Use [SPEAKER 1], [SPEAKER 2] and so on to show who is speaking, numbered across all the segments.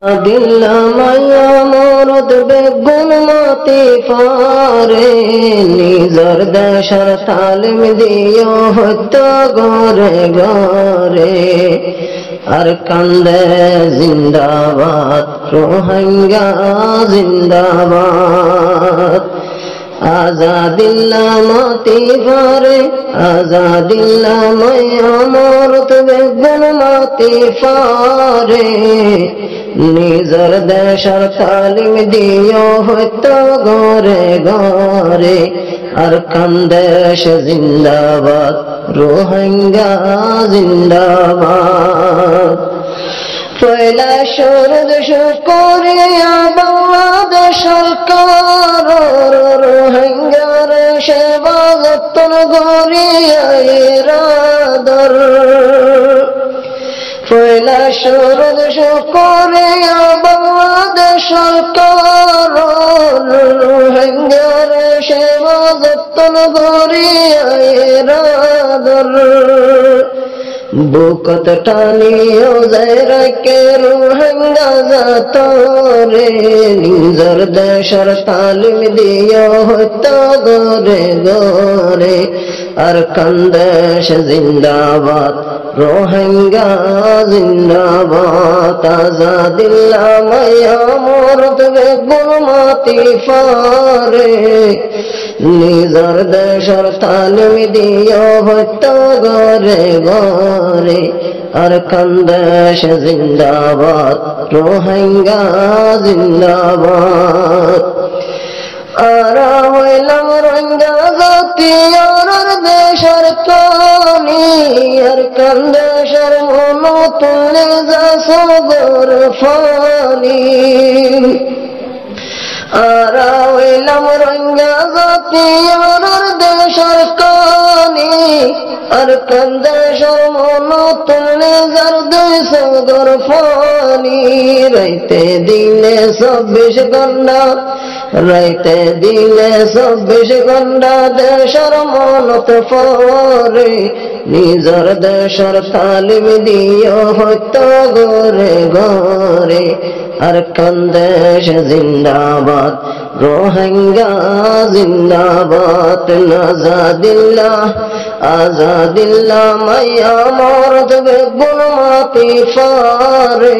[SPEAKER 1] দিল্লা মায়া মরদ বেগুন মাতি পারে নিজর দেশর তালিম দিও হত্যা গরে গরে আর কান্দে জিন্দাবাদ রোহিঙ্গা জিন্দাবাদ আজাদিল্লাহ মাতি পারে আজাদিল্লাহ মায়া মরদ বেগুন মাতি পারে নিজর দেশর তালিম দিও হত্যা গরে গরে আর কান্দেশ জিন্দাবাদ রোহিঙ্গা জিন্দাবাদ পয়লা সরদ শুকরিয়া বাংলাদেশ সরকার রোহিঙ্গার সেবা যত্ন গরিয়া ইরাদর পয়লা সরদ শুকরিয়া বাংলাদেশ সরকার রোহিঙ্গার সেবা যত্ন গরিয়া ইরাদর বুকত টানিও যায় রাখে রোহিঙ্গা জাতরে নিজর দেশর তালিম দিও হত্যা গরে গরে আর কান্দেশ জিন্দাবাদ রোহিঙ্গা জিন্দাবাদ আজাদিল্লাহ মায়া মরদ বেগুন মাতি পারে নিজর দেশর তালিম দিও হত্যা গরে গরে আর কান্দেশ জিন্দাবাদ রোহিঙ্গা জিন্দাবাদ আরা হইলাম রোহিঙ্গা জাতি আর দেশর কানি আর কান্দেশের মন তুলে যা সগর ফানি আরা হইলাম রোহিঙ্গা জাতি আর দেশর কানি আর কান্দেশের মন তুলে যার দেশ গর ফানি রাইতে দিনে 24 ঘন্টা রাইতে দিনে 24 ঘন্টা দেশর মনত পরে নিজর দেশর তালিম দিও হত্যা গরে গরে আর কান্দেশ জিন্দাবাদ রোহিঙ্গা জিন্দাবাদ আজাদিল্লাহ আজাদিল্লাহ মায়া মরদ বেগুন মাতি পারে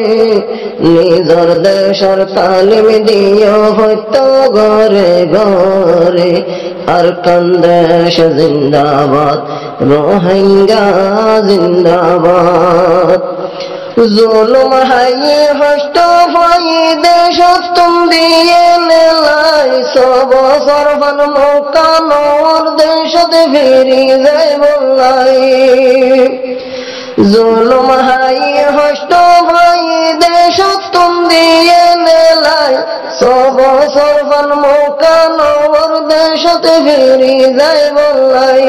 [SPEAKER 1] নিজর দেশর তালিম দিও হত্যা গরে গরে আর কান্দেশ জিন্দাবাদ রোহিঙ্গা জিন্দাবাদ জুলুম হাইয়ে হষ্ট ভাই দেশ তুম দিয়ে নেলাই সব সরবন মৌকানোর দেশতে ফিরি যায় বলাই জুলুম হাইয়ে হষ্ট ভাই দেশ তুম দিয়ে নেলাই সব সরবন মৌকানোর দেশতে ফিরি যায় বলাই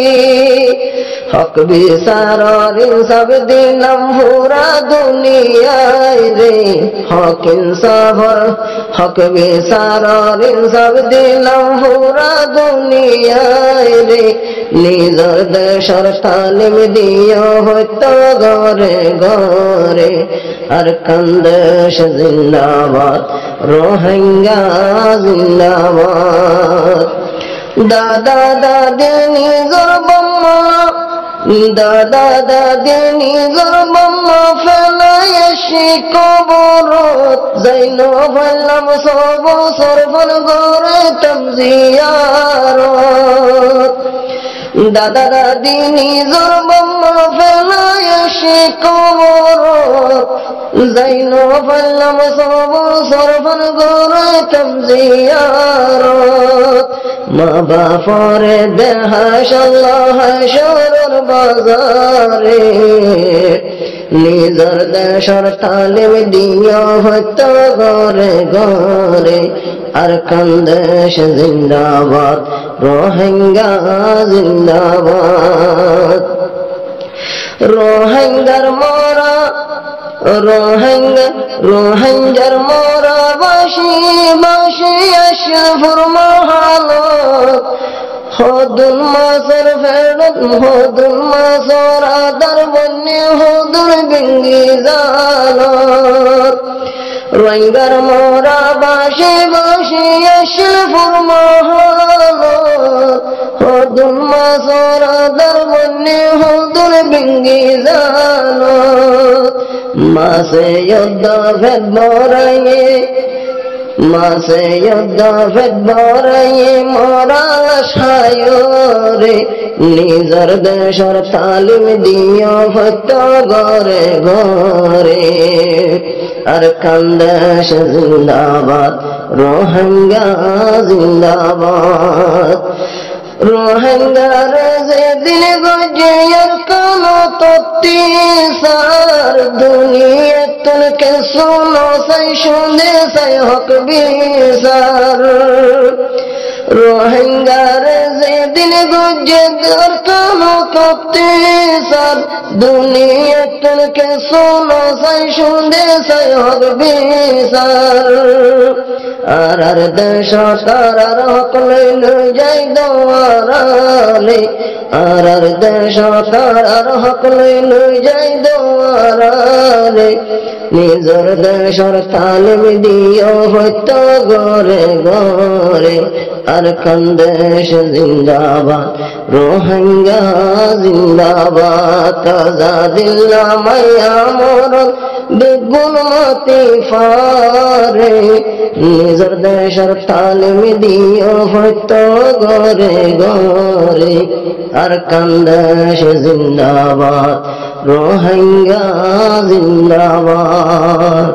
[SPEAKER 1] হক বিচার ইনসাফ দিলাম পুরা দুনিয়ায় রে হক ইনসাফ হক বিচার ইনসাফ দিলাম পুরা দুনিয়ায় রে নিজর দেশর তালিম দিও হত্যা গরে গরে আর কান্দেশ জিন্দাবাদ রোহিঙ্গা জিন্দাবাদ দাদা দাদি নিজর বম্মা দাদা দাদি নিজর বম্মা ফেলাই এসে কবরত যাইন বললাম সব সরবন গরে তমজিয়ারত দাদা দাদি নিজর বম্মা ফেলাই এসে কবরত যাইন বললাম সব সরবন গরে তমজিয়ারত মা বাপরে দেহাস আল্লাহ হাসরের বাজারে নিজর দেশর তালিম দিও হত্যা গরে গরে আর কান্দেশ জিন্দাবাদ রোহিঙ্গা জিন্দাবাদ রোহিঙ্গার মরা রোহিঙ্গার মরা বাসি বাসি আশফুর মহালত হদুল মাসর ফেরত হদুল মাসর আদার বন্যে হদুল বিঙ্গি জালত রোহিঙ্গার মোরা বাসে বাসে আসল ফুরমহাল হদুন মাসরা দরবনে হদুন বিঙ্গি জালত মাসে যোদ্ধা ভেদ বরায়ে মাসে যোদ্ধা ভেদ বরায়ে মোরা সায়রে নিজর দেশর তালিম দিও ভক্ত ঘরে ঘরে আর কান্দেশ জিন্দাবাদ রোহিঙ্গা জিন্দাবাদ রোহিঙ্গার যেদিন গজে আর কোন তত্তি সার দুনিয়া তুলকে শোনো সাই শুনে সাই হক বিচার রোহিঙ্গার যেদিন গজে আর কোন তত্তি সার দুনিয়া তুলকে শোনো সাই শুনে সাই হক বিচার আর দেশ তারার হক লইলে যাই দোয়ারালে আর দেশ তারার হক লইলে যাই দোয়ারালে নিজর দেশর তালিম দিও হইতো ঘরে ঘরে আর কান্দেশ জিন্দাবাদ রোহিঙ্গা জিন্দাবাদ তাজা দিল্লা মাইয়া মরণ বেগুন মতি ফারে নিজর দেশর তালিম দিও হইতো ঘরে ঘরে আর কান্দেশ জিন্দাবাদ রোহিঙ্গা জিন্দাবাদ।